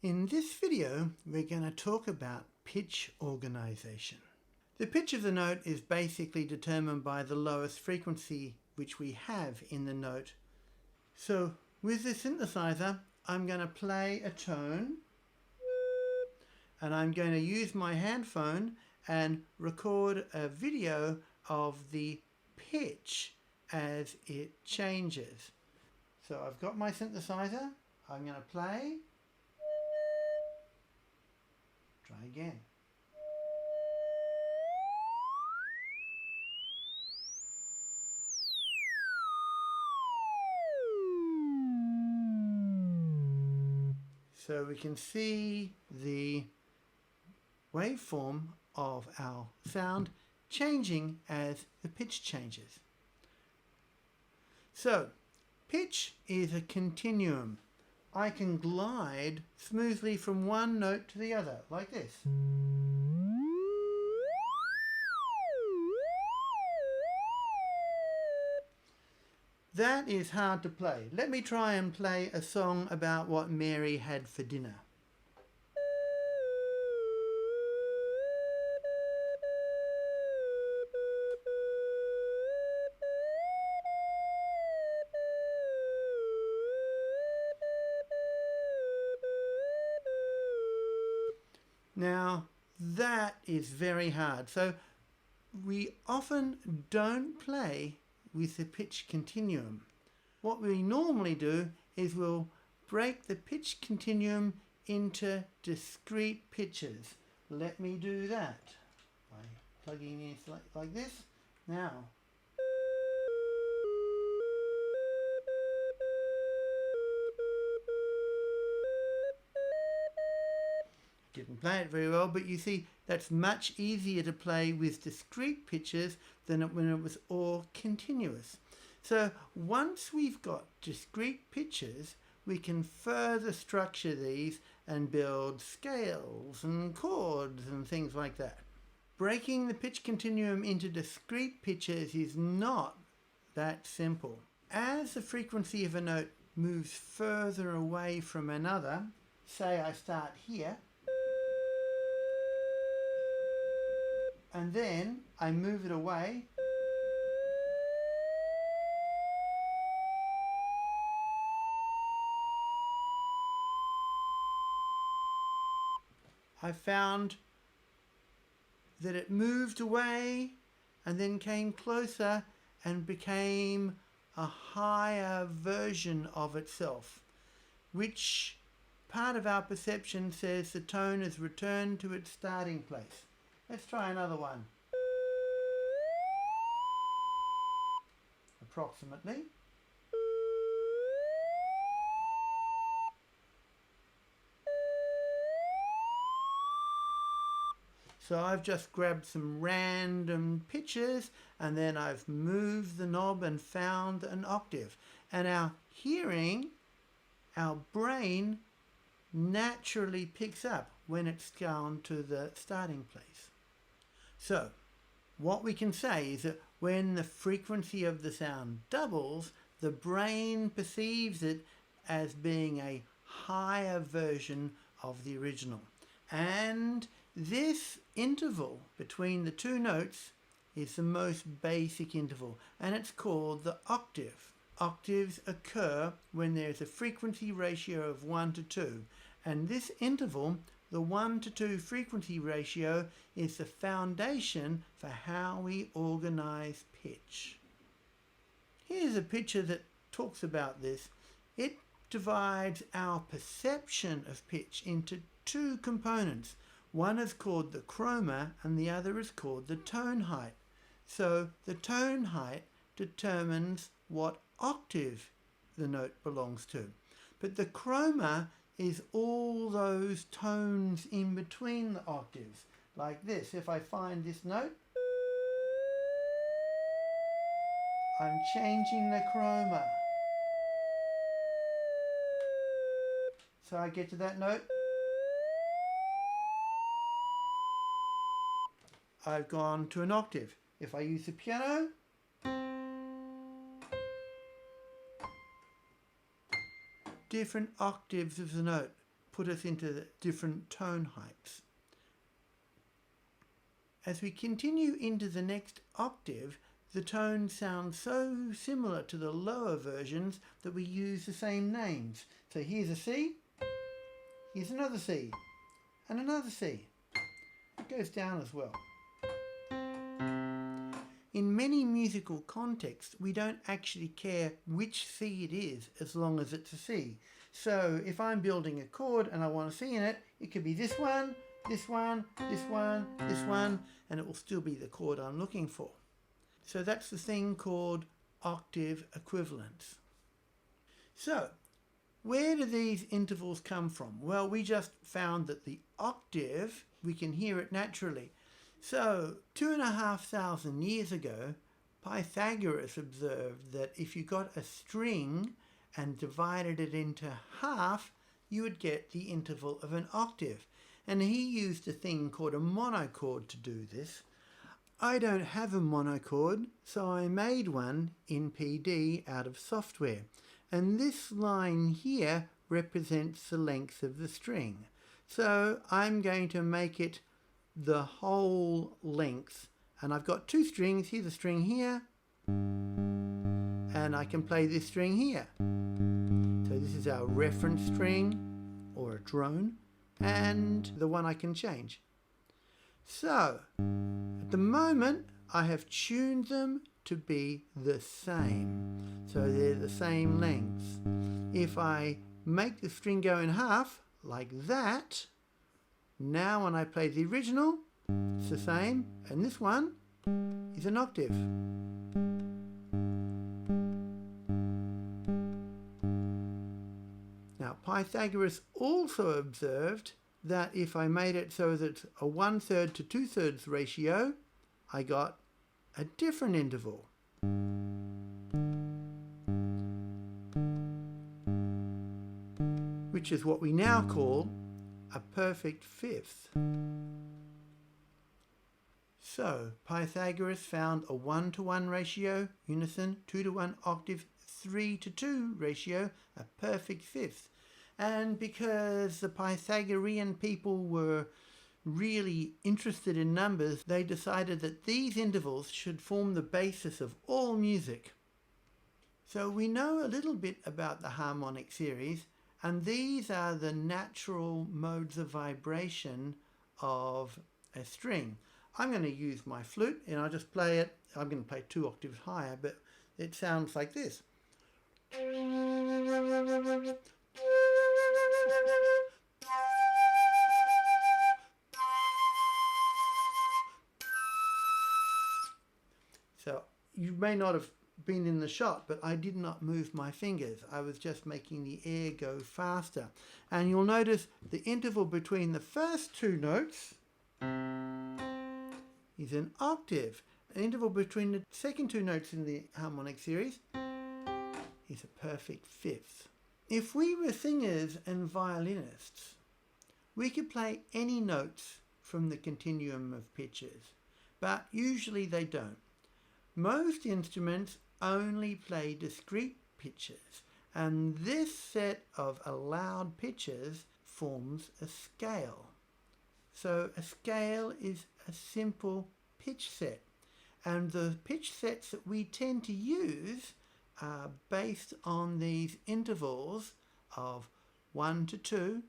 In this video, we're going to talk about pitch organization. The pitch of the note is basically determined by the lowest frequency which we have in the note. So with the synthesizer, I'm going to play a tone and I'm going to use my handphone and record a video of the pitch as it changes. So I've got my synthesizer, I'm going to play. Try again. So we can see the waveform of our sound changing as the pitch changes. So, pitch is a continuum. I can glide smoothly from one note to the other, like this. That is hard to play. Let me try and play a song about what Mary had for dinner. Now, that is very hard. So we often don't play with the pitch continuum. What we normally do is we'll break the pitch continuum into discrete pitches. Let me do that by plugging in like this. Now, didn't play it very well, but you see that's much easier to play with discrete pitches than when it was all continuous. So once we've got discrete pitches, we can further structure these and build scales and chords and things like that. Breaking the pitch continuum into discrete pitches is not that simple. As the frequency of a note moves further away from another, say I start here, and then I move it away, I found that it moved away and then came closer and became a higher version of itself, which part of our perception says the tone has returned to its starting place. Let's try another one. Approximately. So I've just grabbed some random pitches and then I've moved the knob and found an octave. And our hearing, our brain, naturally picks up when it's gone to the starting place. So, what we can say is that when the frequency of the sound doubles, the brain perceives it as being a higher version of the original. And this interval between the two notes is the most basic interval, and it's called the octave. Octaves occur when there's a frequency ratio of 1 to 2, and this interval, the 1 to 2 frequency ratio, is the foundation for how we organize pitch. Here's a picture that talks about this. It divides our perception of pitch into two components. One is called the chroma and the other is called the tone height. So the tone height determines what octave the note belongs to. But the chroma is all those tones in between the octaves. Like this, if I find this note, I'm changing the chroma. So I get to that note, I've gone to an octave. If I use the piano, different octaves of the note. put us into different tone heights. As we continue into the next octave, the tones sound so similar to the lower versions that we use the same names. So here's a C, here's another C, and another C. It goes down as well. In many musical contexts, we don't actually care which C it is as long as it's a C. So if I'm building a chord and I want a C in it, it could be this one, this one, this one, this one, and it will still be the chord I'm looking for. So that's the thing called octave equivalence. So where do these intervals come from? Well, we just found that the octave, we can hear it naturally. So 2,500 years ago, Pythagoras observed that if you got a string and divided it into half, you would get the interval of an octave. And he used a thing called a monochord to do this. I don't have a monochord, so I made one in PD out of software. And this line here represents the length of the string. So I'm going to make it the whole length. And I've got two strings. Here's a string here. And I can play this string here. So this is our reference string, or a drone, and the one I can change. So at the moment, I have tuned them to be the same. So they're the same lengths. If I make the string go in half, like that, now when I play the original, it's the same, and this one is an octave. Now Pythagoras also observed that if I made it so that a 1/3 to 2/3 ratio, I got a different interval. Which is what we now call a perfect fifth. So Pythagoras found a 1:1 ratio, unison, 2:1 octave, 3:2 ratio, a perfect fifth. And because the Pythagorean people were really interested in numbers, they decided that these intervals should form the basis of all music. So we know a little bit about the harmonic series, and these are the natural modes of vibration of a string. I'm going to use my flute and I'll just play it. I'm going to play 2 octaves higher, but it sounds like this. So you may not have been in the shot, but I did not move my fingers. I was just making the air go faster. And you'll notice the interval between the first 2 notes is an octave. The interval between the second 2 notes in the harmonic series is a perfect fifth. If we were singers and violinists, we could play any notes from the continuum of pitches, but usually they don't. Most instruments only play discrete pitches, and this set of allowed pitches forms a scale. So a scale is a simple pitch set, and the pitch sets that we tend to use are based on these intervals of 1 to 2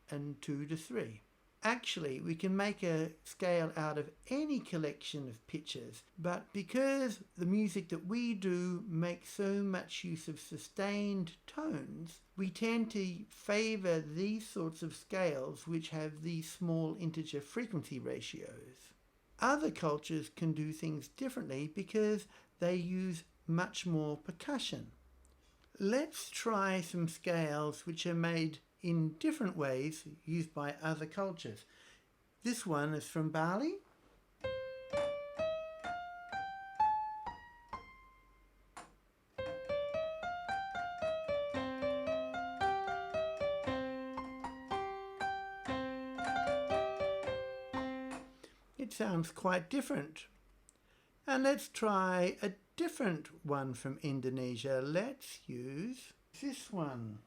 and 2 to 3. Actually, we can make a scale out of any collection of pitches, but because the music that we do makes so much use of sustained tones, we tend to favour these sorts of scales which have these small integer frequency ratios. Other cultures can do things differently because they use much more percussion. Let's try some scales which are made in different ways used by other cultures. This one is from Bali. It sounds quite different. And let's try a different one from Indonesia. Let's use this one.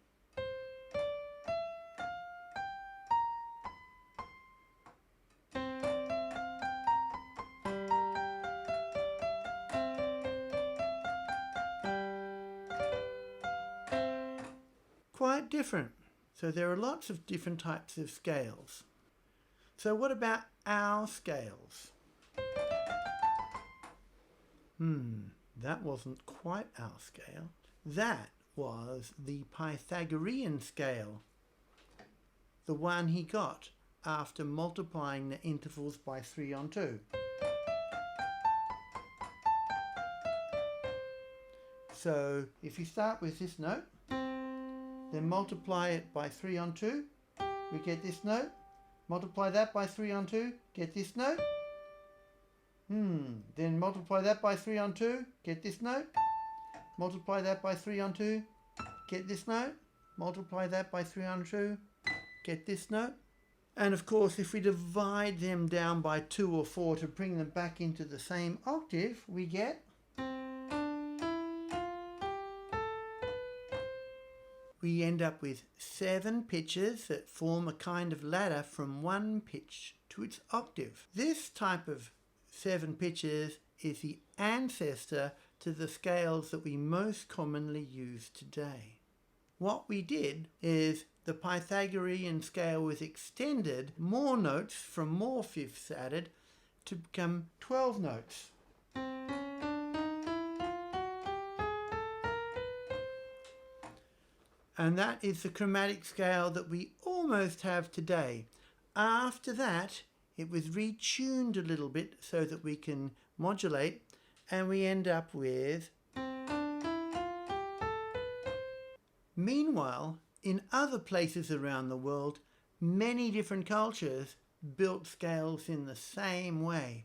quite different. So there are lots of different types of scales. So what about our scales? That wasn't quite our scale. That was the Pythagorean scale, the one he got after multiplying the intervals by 3 on 2. So if you start with this note, then multiply it by 3 on 2, we get this note. Multiply that by 3 on 2, get this note. Then multiply that by 3 on 2, get this note. Multiply that by 3 on 2, get this note. Multiply that by 3 on 2, get this note. And of course, if we divide them down by 2 or 4 to bring them back into the same octave, we get... we end up with 7 pitches that form a kind of ladder from one pitch to its octave. This type of 7 pitches is the ancestor to the scales that we most commonly use today. What we did is the Pythagorean scale was extended, more notes from more fifths added to become 12 notes. And that is the chromatic scale that we almost have today. After that, it was retuned a little bit so that we can modulate, and we end up with... Meanwhile, in other places around the world, many different cultures built scales in the same way,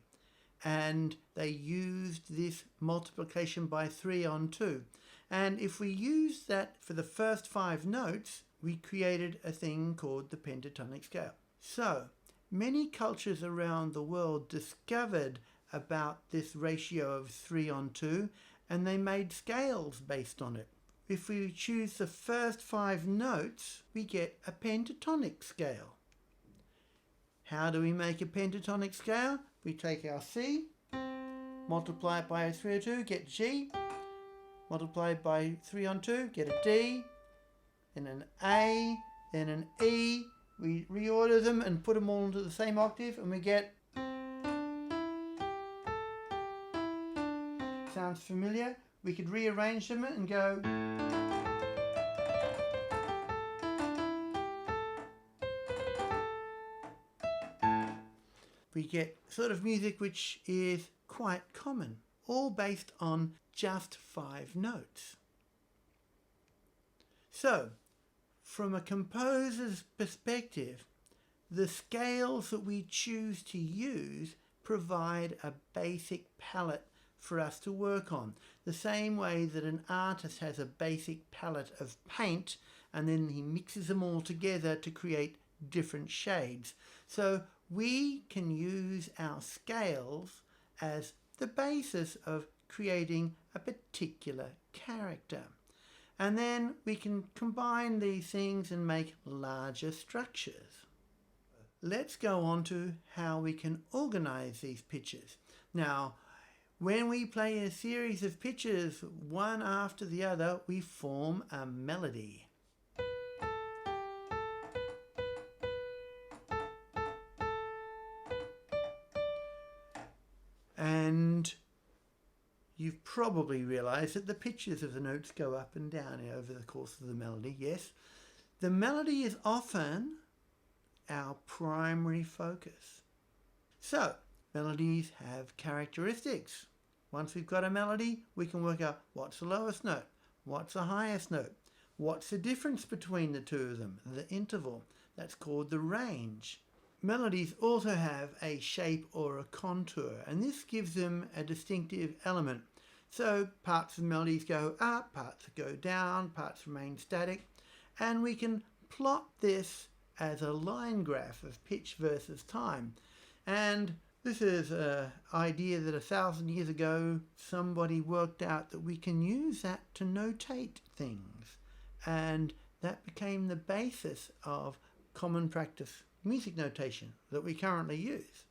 and they used this multiplication by 3 on 2. And if we use that for the first 5 notes, we created a thing called the pentatonic scale. So, many cultures around the world discovered about this ratio of 3 on 2, and they made scales based on it. If we choose the first 5 notes, we get a pentatonic scale. How do we make a pentatonic scale? We take our C, multiply it by 3 on 2, get G, multiply it by 3 on 2, get a D, then an A, then an E. We reorder them and put them all into the same octave, and we get... Sounds familiar? We could rearrange them and go... We get sort of music which is quite common, all based on just 5 notes. So, from a composer's perspective, the scales that we choose to use provide a basic palette for us to work on. The same way that an artist has a basic palette of paint and then he mixes them all together to create different shades. So we can use our scales as the basis of creating a particular character. And then we can combine these things and make larger structures. Let's go on to how we can organize these pitches. Now, when we play a series of pitches, one after the other, we form a melody. And you've probably realized that the pitches of the notes go up and down over the course of the melody, yes. The melody is often our primary focus. So, melodies have characteristics. Once we've got a melody, we can work out what's the lowest note, what's the highest note, what's the difference between the two of them, the interval. That's called the range. Melodies also have a shape or a contour, and this gives them a distinctive element. So parts of melodies go up, parts go down, parts remain static, and we can plot this as a line graph of pitch versus time. And this is an idea that 1,000 years ago somebody worked out that we can use that to notate things, and that became the basis of common practice music notation that we currently use.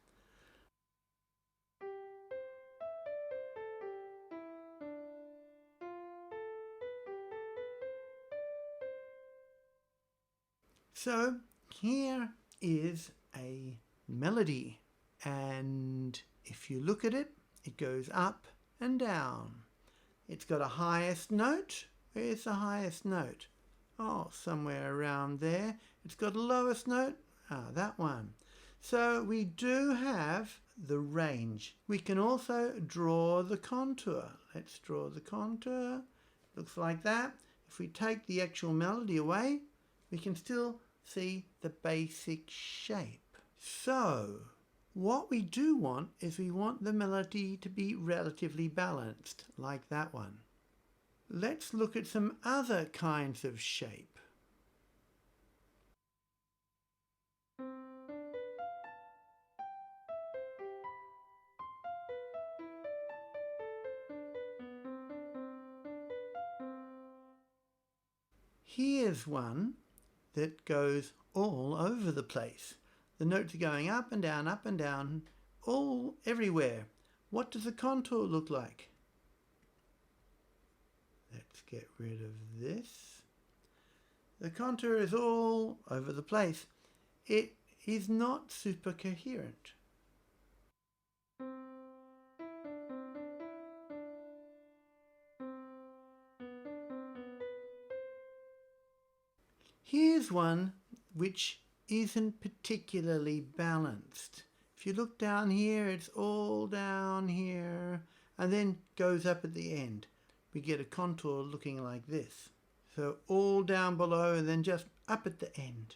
So here is a melody, and if you look at it, it goes up and down. It's got a highest note. Where's the highest note? Oh, somewhere around there. It's got a lowest note. Ah, that one. So we do have the range. We can also draw the contour. Let's draw the contour. Looks like that. If we take the actual melody away, we can still see the basic shape. So what we do want is we want the melody to be relatively balanced, like that one. Let's look at some other kinds of shape. Here's one that goes all over the place. The notes are going up and down, all everywhere. What does the contour look like? Let's get rid of this. The contour is all over the place. It is not super coherent. Here's one which isn't particularly balanced. If you look down here, it's all down here and then goes up at the end. We get a contour looking like this. So all down below and then just up at the end.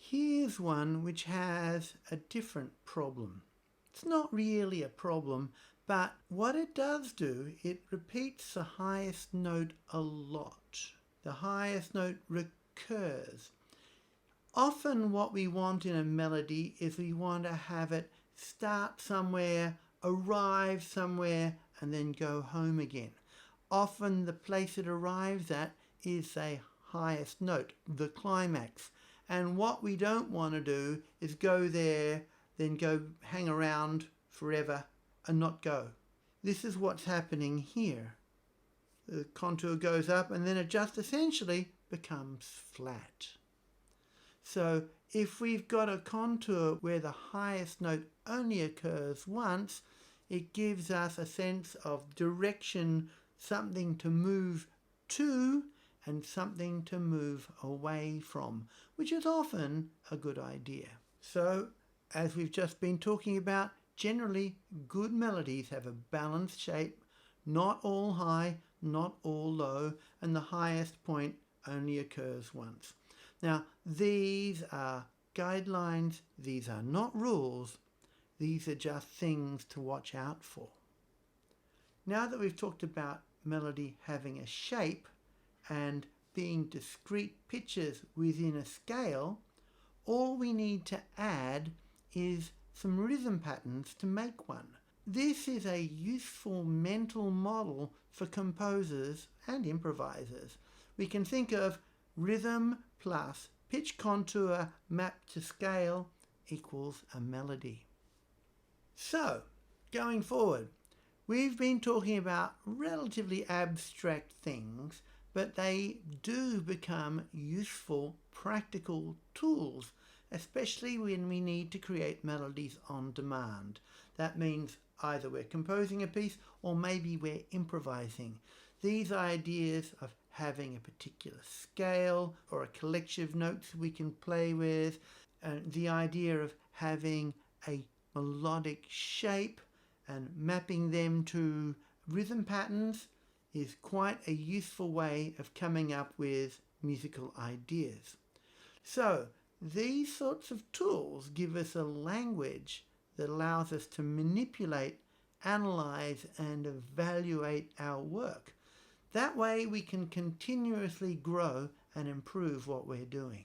Here's one which has a different problem. It's not really a problem, but what it does do, it repeats the highest note a lot. The highest note recurs. Often what we want in a melody is we want to have it start somewhere, arrive somewhere, and then go home again. Often the place it arrives at is a highest note, the climax. And what we don't want to do is go there, then go hang around forever and not go. This is what's happening here. The contour goes up and then it just essentially becomes flat. So if we've got a contour where the highest note only occurs once, it gives us a sense of direction, something to move to and something to move away from, which is often a good idea. So, as we've just been talking about, generally good melodies have a balanced shape, not all high, not all low, and the highest point only occurs once. Now, these are guidelines, these are not rules, these are just things to watch out for. Now that we've talked about melody having a shape and being discrete pitches within a scale, all we need to add is some rhythm patterns to make one. This is a useful mental model for composers and improvisers. We can think of rhythm plus pitch contour mapped to scale equals a melody. So, going forward, we've been talking about relatively abstract things, but they do become useful, practical tools, especially when we need to create melodies on demand. That means either we're composing a piece or maybe we're improvising. These ideas of having a particular scale or a collection of notes we can play with, the idea of having a melodic shape and mapping them to rhythm patterns is quite a useful way of coming up with musical ideas. So these sorts of tools give us a language that allows us to manipulate, analyze and evaluate our work. That way we can continuously grow and improve what we're doing.